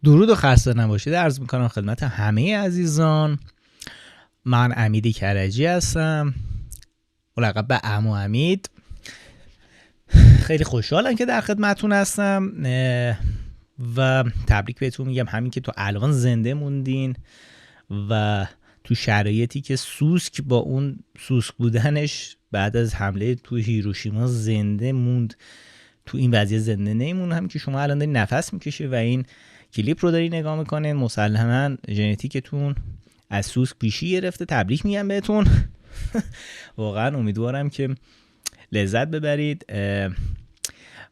درود و خسته نباشید عرض میکنم خدمت همه عزیزان. من امیدی کرجی هستم، ملقب به عمو امید. خیلی خوشحالم که در خدمتتون هستم و تبریک بهتون میگم، همین که تو الان زنده موندین و تو شرایطی که سوسک با اون سوسک بودنش بعد از حمله تو هیروشیما زنده موند، تو این وضعیت زنده نمیمون. هم که شما الان دارین نفس میکشه و این کلیپ رو داری نگاه میکنین، مسلماً ژنتیکتون از سوسک پیشی گرفته. تبریک میگم بهتون. واقعا امیدوارم که لذت ببرید.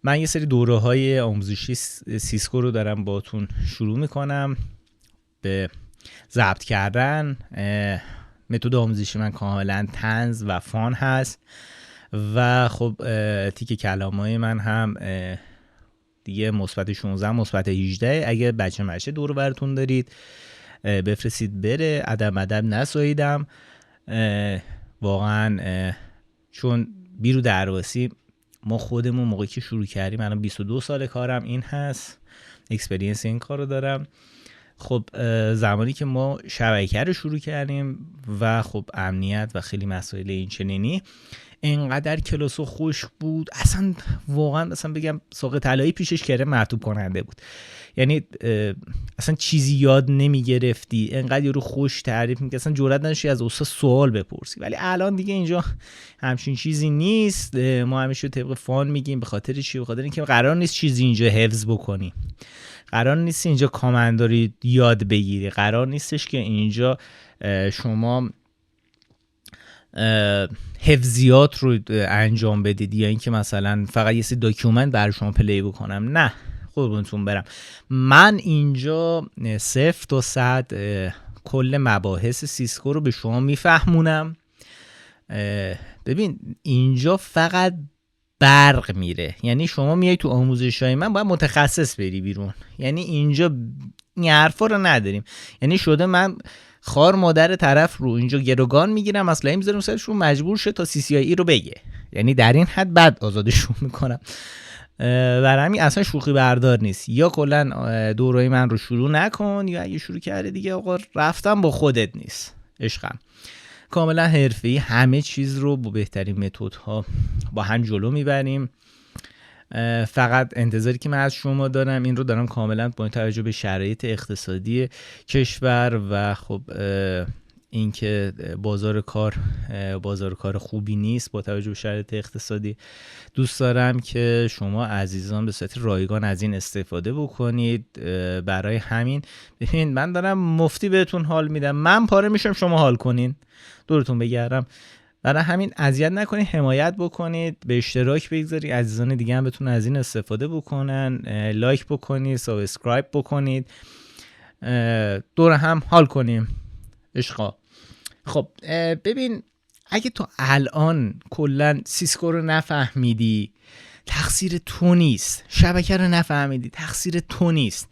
من یه سری دوره‌های آموزشی سیسکو رو دارم باتون شروع میکنم به ضبط کردن. متد آموزشی من کاملا طنز و فان هست و خب تیک کلامای من هم دیگه مثبت 16 مثبت 18. اگه بچه دور براتون دارید بفرستید بره. ادب نساییدم واقعا، چون بیرو درواسی ما خودمون موقعی که شروع کردیم، الان 22 سال کارم این هست، اکسپریانس این کارو دارم. خب زمانی که ما شبکه رو شروع کردیم و خب امنیت و خیلی مسائل این چنینی، اینقدر کلاسو خوش بود، اصلا واقعا مثلا بگم ساق طلایی پیشش کره مرطوب کننده بود. یعنی اصلا چیزی یاد نمی گرفتی، اینقدر یارو خوش تعریف می‌کرد اصلا جرئت نداشتی از استاد سوال بپرسی. ولی الان دیگه اینجا همچین چیزی نیست. ما همیشه طبق فان میگیم. به خاطر چی؟ به خاطر اینکه قرار نیست چیزی اینجا حفظ بکنی، قرار نیست اینجا کامنداری یاد بگیری، قرار نیستش که اینجا شما حفظیات رو انجام بدید یا اینکه مثلا فقط یه سری داکیومنت برای شما پلی بکنم. نه قربونتون برم، من اینجا 0 تا 100 کل مباحث سیسکو رو به شما میفهمونم. ببین اینجا فقط برق میره، یعنی شما میای تو آموزشای من باید متخصص بری بیرون. یعنی اینجا این حرفا رو نداریم. یعنی شده من خار مادر طرف رو اینجا گروگان میگیرم، اصلا میذارم سرش رو، مجبور شه تا CCIE رو بگه. یعنی در این حد بعد آزادشون میکنم. برای همین اصلا شوخی بردار نیست. یا کلا دورای من رو شروع نکن، یا اگه شروع کردی دیگه آقا رفتم با خودت نیست عشقم. کاملا حرفه‌ای همه چیز رو با بهترین متدها با هم جلو میبریم. فقط انتظاری که من از شما دارم این رو دارم کاملا با توجه به شرایط اقتصادی کشور و خب اینکه بازار کار خوبی نیست، با توجه به شرایط اقتصادی دوست دارم که شما عزیزان به صورت رایگان از این استفاده بکنید. برای همین ببین من دارم مفتی بهتون حال میدم، من پاره میشم شما حال کنین، دورتون بگردم. برای همین اذیت نکنید، حمایت بکنید، به اشتراک بگذارید، عزیزان دیگه هم بتونن از این استفاده بکنن، لایک بکنید، سابسکرایب بکنید، دور هم حال کنیم عشقا. خب ببین اگه تو الان کلا سیسکو رو نفهمیدی تقصیر تو نیست، شبکه رو نفهمیدی تقصیر تو نیست.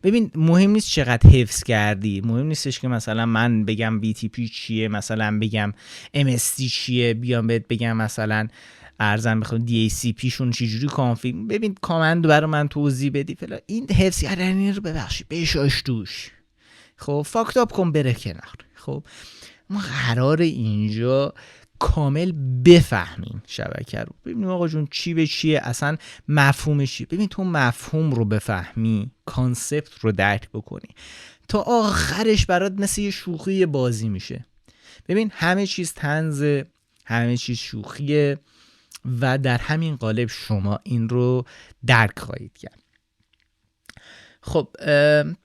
ببین مهم نیست چقدر حفظ کردی، مهم نیستش که مثلا من بگم BTP چیه، مثلا بگم MST چیه، بیام بهت بگم مثلا ارزم بخوام DHCP شون چجوری کانفیگ. ببین کامند برای من توضیح بدی فلان، این حفظ کردن رو ببخشید بشاش توش، خب فاکت اپ کن بره کنار. خب ما قرار اینجا کامل بفهمیم شبکه رو. ببینیم آقا جون چی به چیه، اصلا مفهومش چیه. ببین تو مفهوم رو بفهمی، کانسپت رو درک بکنی، تا آخرش برات مثل یه شوخی بازی میشه. ببین همه چیز طنز، همه چیز شوخیه و در همین قالب شما این رو درک خواهید کرد. خب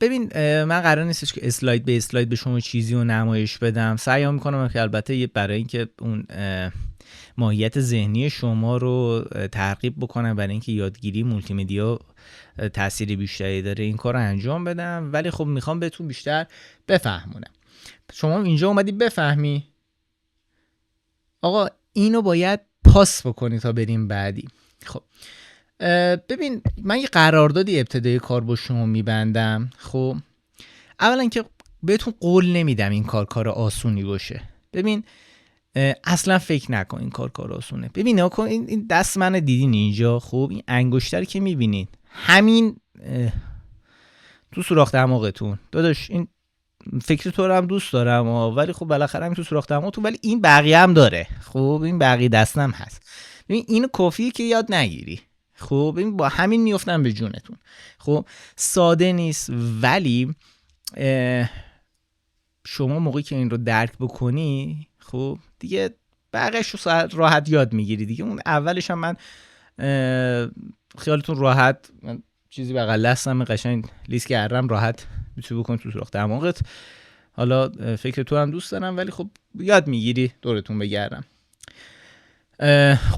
ببین من قرار نیستش که اسلاید به اسلاید به شما چیزی رو نمایش بدم. سعی میکنم که البته برای اینکه اون ماهیت ذهنی شما رو ترغیب بکنم، برای اینکه یادگیری مولتی مدیا تأثیر بیشتری داره، این کار رو انجام بدم. ولی خب میخوام بهتون بیشتر بفهمونم. شما اینجا اومدی بفهمی آقا اینو باید پاس بکنی تا بریم بعدی. خب ببین من یه قراردادی ابتدای کار با شما میبندم. خب اولا که بهتون قول نمیدم این کار آسونی باشه. ببین اصلا فکر نکن این کار آسونه. ببین نکن این دست من دیدین اینجا، خب این انگشتر که میبینین همین تو سوراخ دماغتون. داداش این فکر تو رو هم دوست دارم ولی خب بالاخره هم تو سوراخ دماغتون، ولی این بقیه هم داره. خب این بقیه دستم هست. ببین اینو کافیه که یاد نگیری. خب این با همین میافتن به جونتون. خب ساده نیست، ولی شما موقعی که این رو درک بکنی خب دیگه بقیه‌اش رو راحت یاد میگیری دیگه. اون اولش هم من خیالتون راحت، من چیزی بغل دستم قشنگ لیست کردم، راحت میتونی بکنی تو سوراخ دماغت. حالا فکر تو هم دوست دارم ولی خب یاد میگیری دورتون بگردم.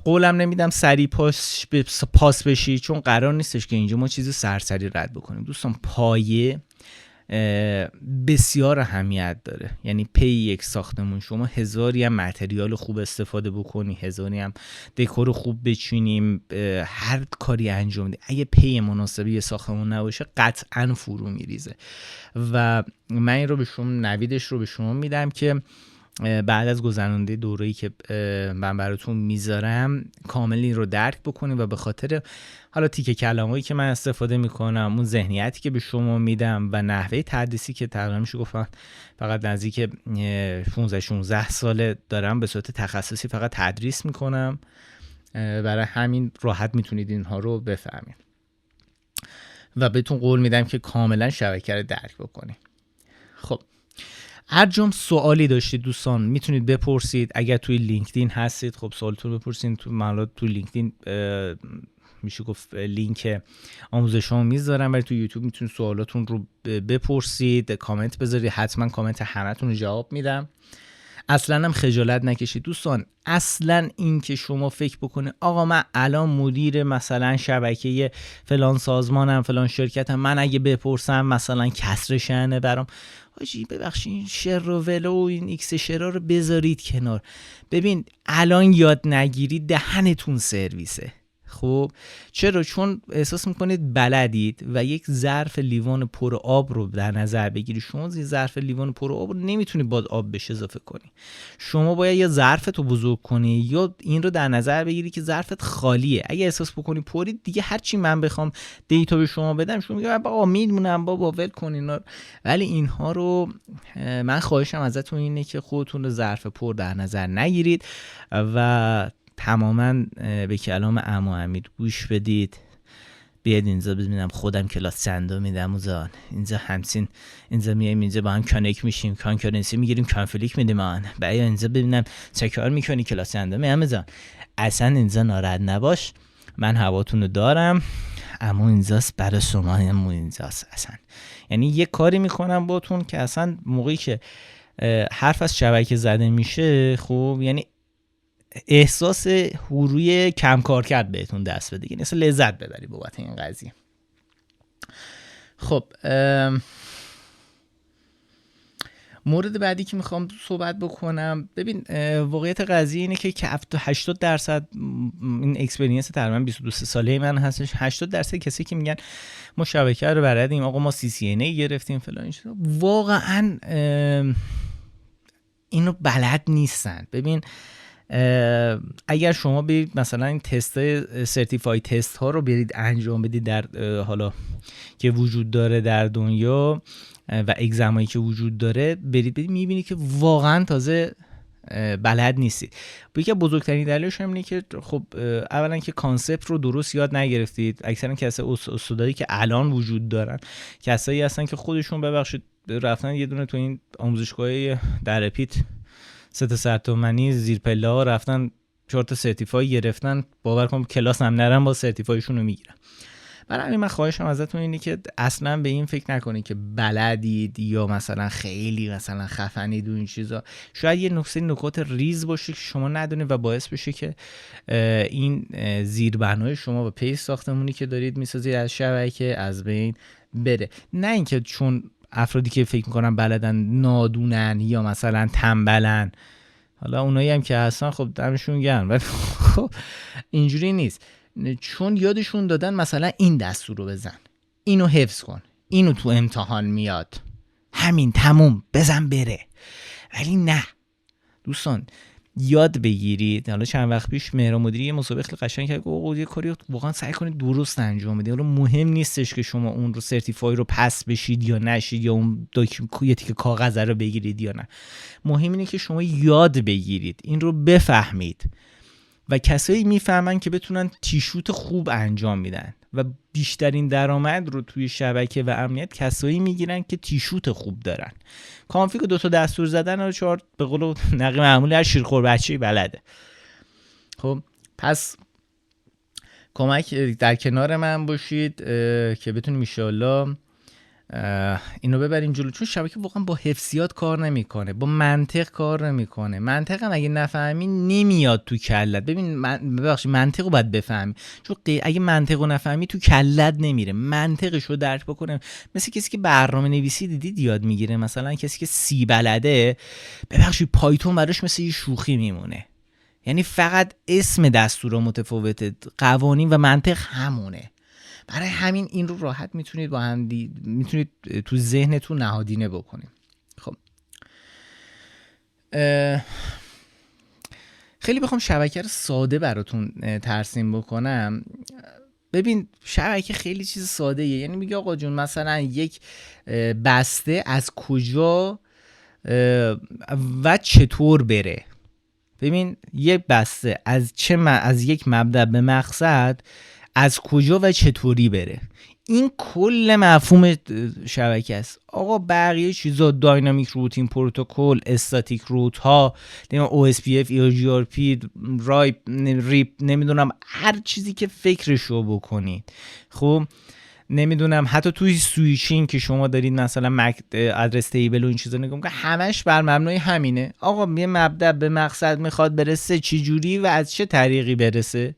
قولم نمیدم سری پاس بشی، چون قرار نیستش که اینجا ما چیزی سرسری رد بکنیم. دوستان پایه بسیار اهمیت داره. یعنی پی یک ساختمون شما هزاری هم متریال خوب استفاده بکنی، هزاری هم دکور خوب بچینیم، هر کاری انجام بدی، اگه پی مناسبی یه ساختمون نباشه قطعا فرو میریزه. و من این رو به شما نویدش رو به شما میدم که بعد از گذرانده دوره‌ای که من براتون میذارم کامل این رو درک بکنید و به خاطر حالا تیکه کلامایی که من استفاده میکنم، اون ذهنیتی که به شما میدم و نحوه تدریسی که تقریبا میشه گفت فقط نزدیک 15-16 ساله دارم به صورت تخصصی فقط تدریس میکنم، برای همین راحت میتونید اینها رو بفهمید و بهتون قول میدم که کاملا شبکه رو درک بکنید. خب هر جام سوالی داشتید دوستان میتونید بپرسید. اگر توی لینکدین هستید خب سوالتون بپرسید. تو لینکدین میشه گفت لینک آموزشامو میذارم، ولی تو یوتیوب میتونید سوالاتون رو بپرسید، کامنت بذارید، حتما کامنت همتون رو جواب میدم. اصلا هم خجالت نکشید دوستان. اصلا این که شما فکر بکنه آقا من الان مدیر مثلا شبکه فلان سازمانم، فلان شرکتم، من اگه بپرسم مثلا کسر شأنه برام، حاجی ببخشید این شر و ولو و این ایکس شرا رو بذارید کنار. ببین الان یاد نگیرید دهنتون سرویسه. خب چرا؟ چون احساس میکنید بلدید و یک ظرف لیوان پر آب رو در نظر بگیری. شما یه ظرف لیوان پر آب رو نمیتونی با آب بهش اضافه کنی. شما باید یا ظرفت رو بزرگ کنی یا این رو در نظر بگیری که ظرفت خالیه. اگه احساس بکنی پرید دیگه هرچی من بخوام دیتا به شما بدم شما میگه بابا میدونم بابا ول کن اینا. ولی اینها رو من خواهشم ازتون اینه که خودتون رو ظرف پر در نظر نگیرید و تماما به کلام عمو امیر گوش بدید. بیاید اینجا ببینم خودم کلاس چندو میدم اوزان. اینجا همچین اینجا میایم اینجا با هم کانک میشیم، کانکورنسی میگیریم، کانفلیکت میدیم آن. بیا اینجا ببینم چه کار میکنی کلاس چندو میام اوزان. اصلا اینجا ناراحت نباش، من هواتونو دارم. اما اینجاست برای شما، اما اینجاست اصلا. یعنی یه کاری میکنم باتون که اصلا موقعی که حرف از شبکه زده میشه خب یعنی احساس روی کم کار کرد بهتون دست بده، یعنی اصلا لذت ببری بابت این قضیه. خب مورد بعدی که میخوام صحبت بکنم، ببین واقعیت قضیه اینه که 80% این اکسپریانس تقریبا 22 ساله من هستش، 80% کسی که میگن ما شبکه رو بلدیم، آقا ما CCNA گرفتیم فلان این چیزا، واقعا اینو بلد نیستن. ببین اگر شما برید مثلا این تست سرتیفای تست ها رو برید انجام بدید در حالا که وجود داره در دنیا و اگزمایی که وجود داره، برید میبینید که واقعا تازه بلد نیستید. یکی از بزرگترین دلایلش اینه که خب اولا که کانسپت رو درست یاد نگرفتید. اکثرا کسای استادایی که الان وجود دارن کسایی هستن که خودشون ببخشید رفتن یه دونه تو این آموزشگاه در رپیت 3 تومانی زیر پله ها رفتن 4 سرتیفای گرفتن، باور کن کلاس هم نرن با سرتیفایشون رو میگیرن. برای همین من خواهشم ازتون اینه که اصلا به این فکر نکنید که بلدید یا مثلا خیلی مثلا خفنید و این چیزا. شاید یه نکات ریز باشه که شما ندونید و باعث بشه که این زیربنای شما و پی ساختمونی که دارید میسازید از شبکه از بین بره. نه اینکه چون افرادی که فکر میکنن بلدن نادونن یا مثلا تنبلن، حالا اونایی هم که هستن خب دمشون گرم، ولی خب اینجوری نیست. چون یادشون دادن مثلا این دستور رو بزن، اینو حفظ کن، اینو تو امتحان میاد، همین تموم بزن بره. ولی نه دوستان، یاد بگیرید. حالا چند وقت پیش مهران مدیری یه مسابقه خیلی قشنگ کرد، گفت یه کاری واقعا سعی کنید درست انجام بدید. حالا مهم نیستش که شما اون رو سرتیفای رو پس بشید یا نشید، یا اون یه تیکه کاغذ رو بگیرید یا نه. مهم اینه که شما یاد بگیرید، این رو بفهمید و کسایی میفهمن که بتونن تیشوت خوب انجام میدن و بیشترین درآمد رو توی شبکه و امنیت کسایی میگیرن که تیشوت خوب دارن. کانفیگ 2 تا دستور زدن رو 4 به قول نقی معمولی هر شیرخور بچه‌ای بلده. خب پس کمک در کنار من باشید که بتونیم ان شاءالله اینو ببریم جلو، چون شبکه واقعا با حفظیات کار نمیکنه، با منطق کار نمیکنه. منطق هم اگه نفهمی نمیاد تو کلت. ببین ببخشید منطق رو باید بفهمی، چون اگه منطق رو نفهمی تو کلت نمیره. منطقش رو درک بکنه. مثل کسی که برنامه نویسی دیدید یاد میگیره، مثلا کسی که سی بلده، ببخشید پایتون براش مثل یه شوخی میمونه. یعنی فقط اسم دستورا متفاوته، قوانین و منطق همونه. برای همین این رو راحت میتونید با هم میتونید تو ذهنتون نهادینه بکنید. خب خیلی بخوام شبکه رو ساده براتون ترسیم بکنم. ببین شبکه خیلی چیز ساده ایه. یعنی میگه آقا جون مثلا یک بسته از کجا و چطور بره. ببین یک بسته از یک مبدأ به مقصد از کجا و چطوری بره، این کل مفهوم شبکه است. آقا بقیه چیزا داینامیک روتین پروتکل، استاتیک روت ها، OSPF، ERGRP، رایپ، ریپ، نمیدونم هر چیزی که فکرشو بکنید. خب نمیدونم حتی توی سویچینگ که شما دارید مثلا ادرس تیبل و این چیزا نگاه میکنید، همش بر مبنای همینه. آقا یه مبدأ به مقصد میخواد برسه، چی جوری و از چه طریقی برسه،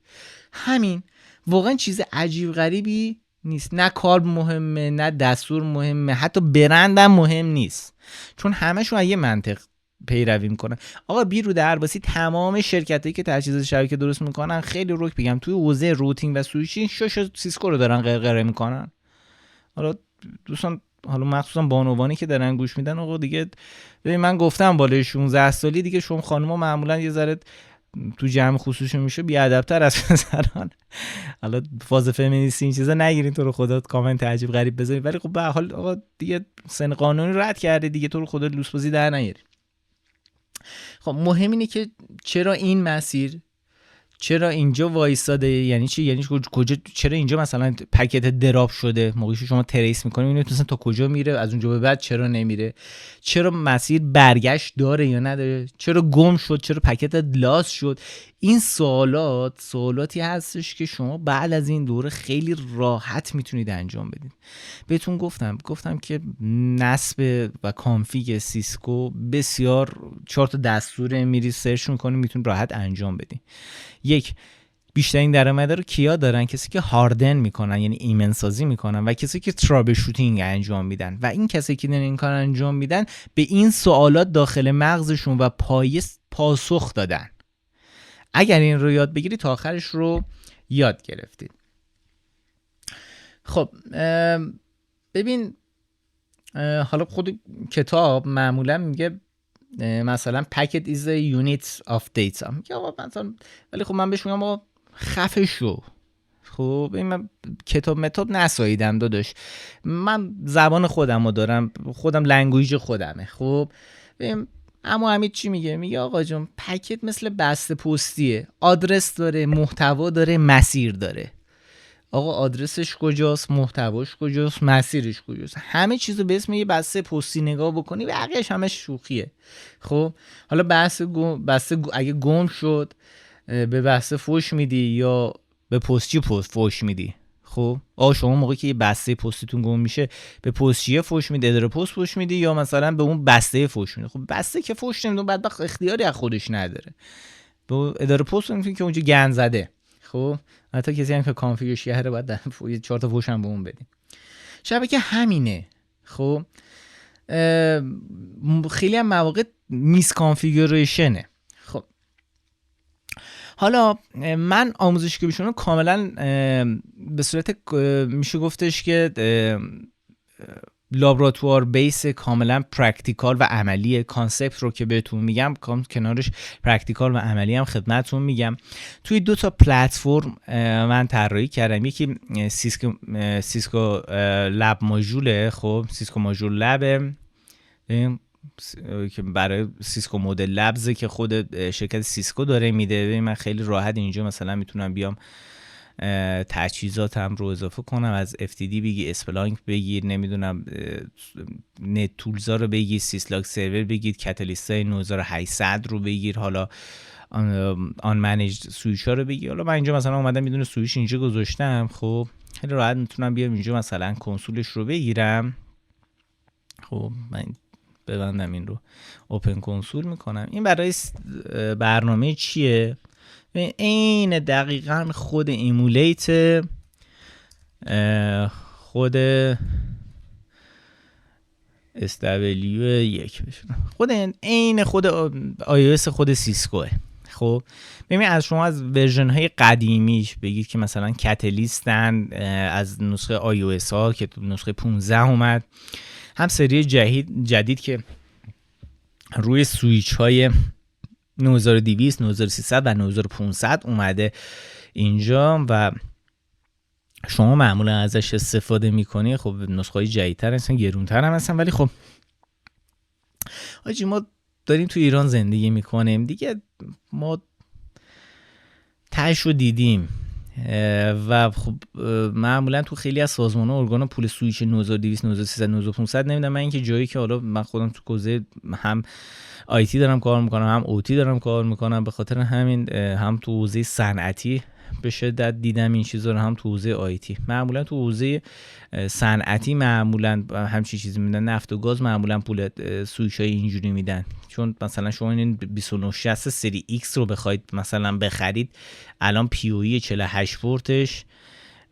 همین. واقعا چیز عجیب غریبی نیست. نه کار مهمه، نه دستور مهمه، حتی برندم مهم نیست، چون همشون از یه منطق پیروی میکنن. آقا بی رو درباسی تمام شرکتایی که تجهیزات شبکه درست میکنن، خیلی روک بگم توی حوزه روتینگ و سویچینگ شش سیسکو رو دارن غرغره میکنن. حالا دوستان، حالا مخصوصا بانوانی که دارن گوش میدن، آقا دیگه ببین من گفتم بالای 16 سالی دیگه شما خانوما معمولا یه ذره تو جمع خصوصی میشه بی‌ادب‌تر از پسران. حالا فاز فمینیستی این چیزا نگیرین، تو رو خدا کامنت عجیب غریب بذارید، ولی خب به هر حال آقا دیگه سن قانونی رد کرده دیگه، تو رو خدا لوس بازی در نیاری. خب مهم اینه که چرا این مسیر، چرا اینجا وایساده، یعنی چی، یعنی کجا، چرا اینجا مثلا پکت دراپ شده، موقعی شما تریس میکنید میبینید مثلا تا کجا میره، از اونجا به بعد چرا نمیره، چرا مسیر برگشت داره یا نداره، چرا گم شد، چرا پکت لاس شد. این سوالاتی هستش که شما بعد از این دوره خیلی راحت میتونید انجام بدید. بهتون گفتم که نصب و کانفیگ سیسکو بسیار 4 تا دستور میری سرچ میکنید میتونید راحت انجام بدید. یک، بیشترین درآمد رو کیا دارن؟ کسی که هاردن میکنن، یعنی ایمن سازی میکنن، و کسی که ترابل شوتینگ انجام میدن. و این کسی که این کار انجام میدن به این سوالات داخل مغزشون و پایه پاسخ دادن. اگر این رو یاد بگیرید تا آخرش رو یاد گرفتید. خب ببین حالا خود کتاب معمولا میگه مثلا packet is a unit of data، میگه آقا مثلا، ولی خب من بهش میگم آقا خفه شو. خب این من کتاب متاب نساییدم داداش، من زبان خودم رو دارم، خودم لنگویج خودمه. خب اما حمید چی میگه؟ میگه آقا جون پکت مثل بسته پستیه، آدرس داره، محتوا داره، مسیر داره. آقا آدرسش کجاست، محتواش کجاست، مسیرش کجاست، همه چیزو به اسم یه بسته پستی نگاه بکنی بقیه‌اش همش شوخیه. خب حالا بسته اگه گم شد به بسته فوش میدی یا به پستی فوش میدی؟ خب آقا شما موقعی که یه بسته پستیتون گم میشه به پستچیه فوش میدی، اداره پست فوش میدی، یا مثلا به اون بسته فوش میدی؟ خب بسته که فوش نمیده، بدبخت اختیاری از خودش نداره، به اداره پست میگه که اونجا گند زده. خب حتی کسی هم که کانفیگش کرده باید 4 تا فوش هم به اون بدیم. شبکه همینه. خب خیلی هم مواقع میس کانفیگوریشنه. خب حالا من آموزش که بشونم کاملا به صورت میشه گفتش که لابراتوار بیس کاملا پرکتیکال و عملی کانسپت رو که بهتون میگم، کنارش پرکتیکال و عملی هم خدمتتون میگم. توی 2 تا پلتفرم من طراحی کردم. یکی سیسکو لب ماژوله. خب سیسکو ماژول لب که برای سیسکو مدل لبزه که خود شرکت سیسکو داره میده. من خیلی راحت اینجا مثلا میتونم بیام تجهیزاتم رو اضافه کنم، از FTD بگی، اسپلانک بگیر، نمیدونم نت تولزا رو بگیر، سیسلاک سرور بگیر، کاتالیستای 9800 رو بگیر، حالا آن منیجد سویچ ها رو بگیر. حالا من اینجا مثلا اومدم میدونه سویچ اینجا گذاشتم. خب خیلی راحت میتونم بیام اینجا مثلا کنسولش رو بگیرم. خب من ببندم این رو، اوپن کنسول میکنم. این برای برنامه چیه؟ این دقیقاً خود ایمولیت خود SW1 خود این خود iOS خود سیسکوه. خب ببین از شما از ورژن های قدیمیش بگید که مثلا کاتالیستن، از نسخه iOS ها که تو نسخه 15 اومد، هم سری جدید که روی سویچ های 9200 9300 و 9500 اومده اینجا و شما معمولا ازش استفاده میکنی. خب نسخه های جدیدتر هستن، گرونتر هم هستن، ولی خب حاجی ما داریم تو ایران زندگی میکنیم دیگه، ما تهش رو دیدیم و خب معمولا تو خیلی از سازمان‌ها ارگان پول سویچ 9200 9300 9500 نمیدونم. من اینکه جایی که حالا من خودم تو حوزه هم آیتی دارم کار میکنم، هم اوتی دارم کار میکنم، به خاطر همین هم تو حوزه صنعتی به شدت دیدم این چیزا رو، هم تو حوزه آیتی. معمولا تو حوزه صنعتی معمولا همچین چیزی میدن، نفت و گاز معمولا پول سویچ های اینجوری میدن. چون مثلا شما این 2960 سری X رو بخواید مثلا بخرید، الان PoE 48 پورتش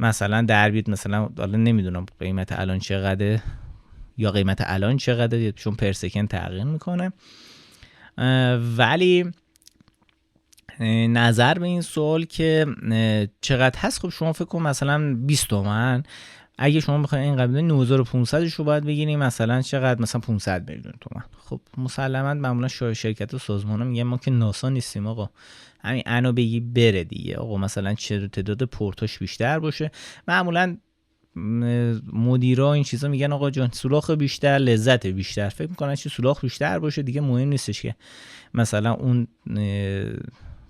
مثلا در بیاد مثلا، حالا نمیدونم قیمت الان چقدره یا قیمت الان چقدره چون پر سکند تغییر میکنه، ولی نظر به این سوال که چقدر هست، خب شما فکر کن مثلا 20 تومن اگه شما بخواید این قبیله 9500 رو باید بگیریم مثلا چقدر، مثلا 500 میلیون تومان. خب مسلماً معمولا شرکت و سازمان‌ها میگن ما که ناسا نیستیم آقا، همین انو بگی بره دیگه آقا، مثلا چه تعداد پورتاش بیشتر باشه. معمولا مدیرا این چیزا میگن آقا جان سوراخ بیشتر لذت بیشتر، فکر میکنن چه سوراخ بیشتر باشه دیگه مهم نیستش که مثلا اون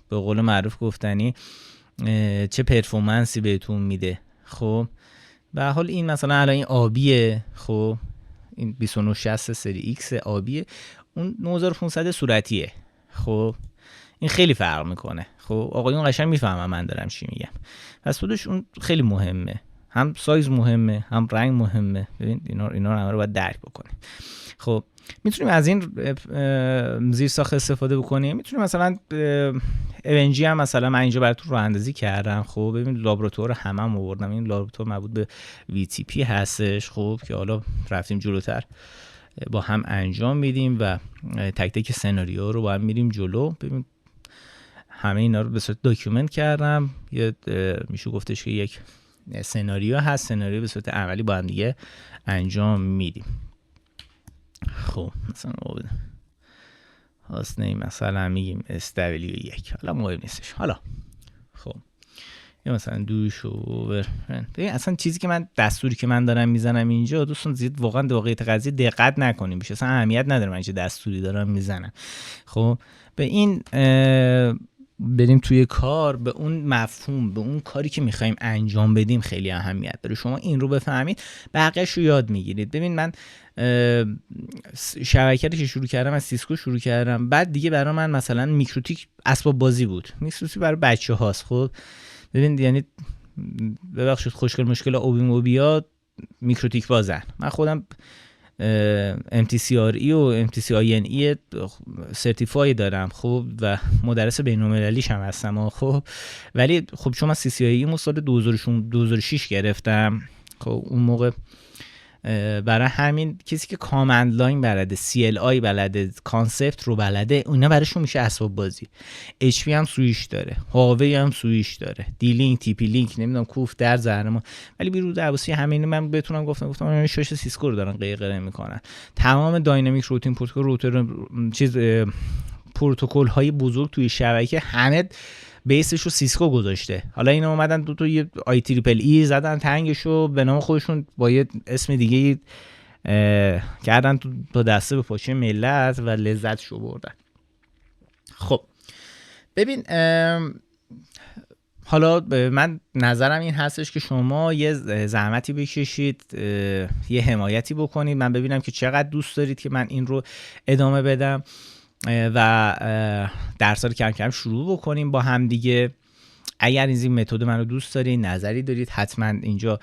به قول معروف گفتنی چه پرفورمنسی بهتون میده. خب به حال این مثلا الان این آبیه، خب این 2960 سری X آبیه، اون 9500 صورتیه. خب این خیلی فرق میکنه. خب آقایون قشنگ میفهمن من دارم چی میگم. پس خودش اون خیلی مهمه، هم سایز مهمه، هم رنگ مهمه. ببین اینا همه رو باید درک بکنیم. خب میتونیم از این زیرساخت استفاده بکنیم. میتونیم مثلا اونجی هم مثلا من اینجا براتون راه اندازی کردم. خب ببین لابراتوار همم آوردم، این لابراتوار مربوط به VTP هستش. خب که حالا رفتیم جلوتر با هم انجام میدیم و تک تک سناریو رو با هم میریم جلو. ببین همه اینا رو به صورت داکیومنت کردم، یه میشه گفتش که یک سناریو هست، سناریو به صورت عملی با هم دیگه انجام میدیم. خب مثلا هاست مثلا میگیم SW1، حالا مهم نیستش. حالا خب یا مثلا دوش اوور، ببین اصلا چیزی که من دستوری که من دارم میزنم اینجا دوستان زیاد واقعا واقعیت قضیه دقت نکنیم، بیش اصلا اهمیت نداره من چه دستوری دارم میزنم. خب به این بریم توی کار، به اون مفهوم، به اون کاری که میخوایم انجام بدیم خیلی اهمیت داره. شما این رو بفهمید بقیه‌اش رو یاد میگیرید. ببین من شبکه رو که شروع کردم از سیسکو شروع کردم، بعد دیگه برای من مثلا میکروتیک اسباب بازی بود، میکروتیک برای بچه هاست. خب ببین یعنی ببخشید خوشگل مشکل اوبیات میکروتیک بازن. من خودم MTCRE و MTCINE سرتیفای دارم. خب و مدرس بین‌المللیش هم هستم. خب ولی خب چون من CCIE مو سال 2006 گرفتم، خب اون موقع برای همین کسی که کامند لاین بلده، CLI بلده، کانسپت رو بلده، اونا براشون میشه اسباب بازی. HP هم سویش داره، هاوی هم سویش داره، دی لینک، تی پی لینک، نمیدونم کوف در زهرمون. ولی بیرون درواسی همین من بتونم گفتم من شاشه سیسکو رو دارن غیر میکنن. تمام داینامیک روتین پروتکل پروتکل های بزرگ توی شبکه همه بیسش رو سیسکو گذاشته. حالا اینا اومدن دو یه آی تریپل ای زدن تنگشو به نام خودشون با یه اسم دیگه کردن تو دسته به پاچه ملت و لذتشو بردن. خب ببین حالا من نظرم این هستش که شما یه زحمتی بکشید، یه حمایتی بکنید، من ببینم که چقدر دوست دارید که من این رو ادامه بدم و درس رو کم کم شروع بکنیم با هم دیگه. اگر این متد من رو دوست دارید، نظری دارید، حتما اینجا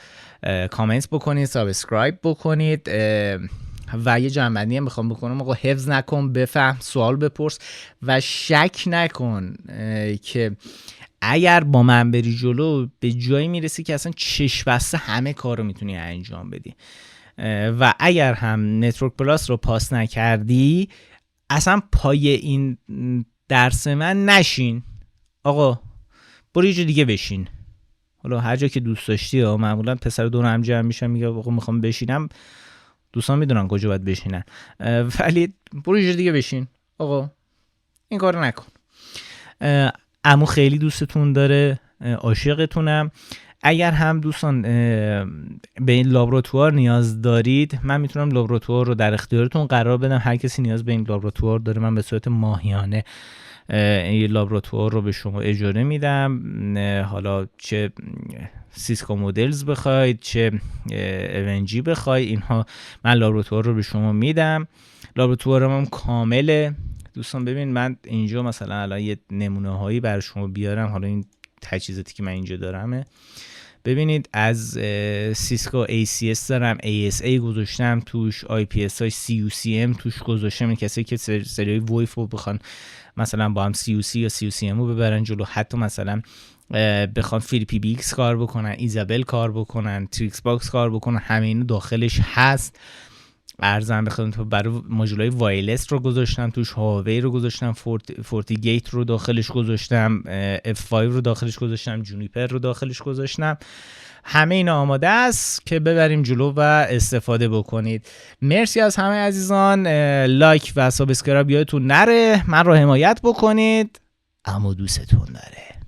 کامنت بکنید، سابسکرایب بکنید و یه جنبندی هم میخوام بکنم. آقا حفظ نکن، بفهم، سوال بپرس و شک نکن که اگر با من بری جلو به جایی میرسی که اصلا چشم بسته همه کار رو میتونی انجام بدی و اگر هم نتورک پلاس رو پاس نکردی اصلا پای این درس من نشین. آقا برو یه جا دیگه بشین، حالا هر جا که دوست داشتی. معمولا پسر دور هم جمع میشن میگه آقا میخوام بشینم، دوستان میدونن کجا باید بشینن، ولی برو یه جا دیگه بشین. آقا این کارو نکن. عمو خیلی دوستتون داره، عاشقتونم. اگر هم دوستان به این لابراتوار نیاز دارید، من میتونم لابراتوار رو در اختیارتون قرار بدم. هر کسی نیاز به این لابراتوار داره من به صورت ماهیانه این لابراتوار رو به شما اجاره میدم. حالا چه سیسکو مدلز بخواید، چه اونجی بخواید، اینها من لابراتوار رو به شما میدم. لابراتوارم هم کامله دوستان. ببین من اینجا مثلا الان یه نمونه هایی برای شما بیارم. حالا این تجهیزاتی که من اینجا دارمه، ببینید از سیسکو ACS دارم، ASA گذاشتم توش، IPS های CUCM توش گذاشتم. کسی که سری وایف رو بخوان مثلا با هم CUC یا CUCM رو ببرن جلو، حتی مثلا بخوان FreePBX کار بکنن، ایزابل کار بکنن، تریکس باکس کار بکنن، همه اینو داخلش هست. ارزم بخوام برای ماژولای وایرلس رو گذاشتم توش، هاوی رو گذاشتم، فورتیگیت رو داخلش گذاشتم، F5 رو داخلش گذاشتم، جونیپر رو داخلش گذاشتم. همه اینا آماده است که ببریم جلو و استفاده بکنید. مرسی از همه عزیزان. لایک و سابسکرایب یادتون نره، من رو حمایت بکنید. اما دوستتون داره.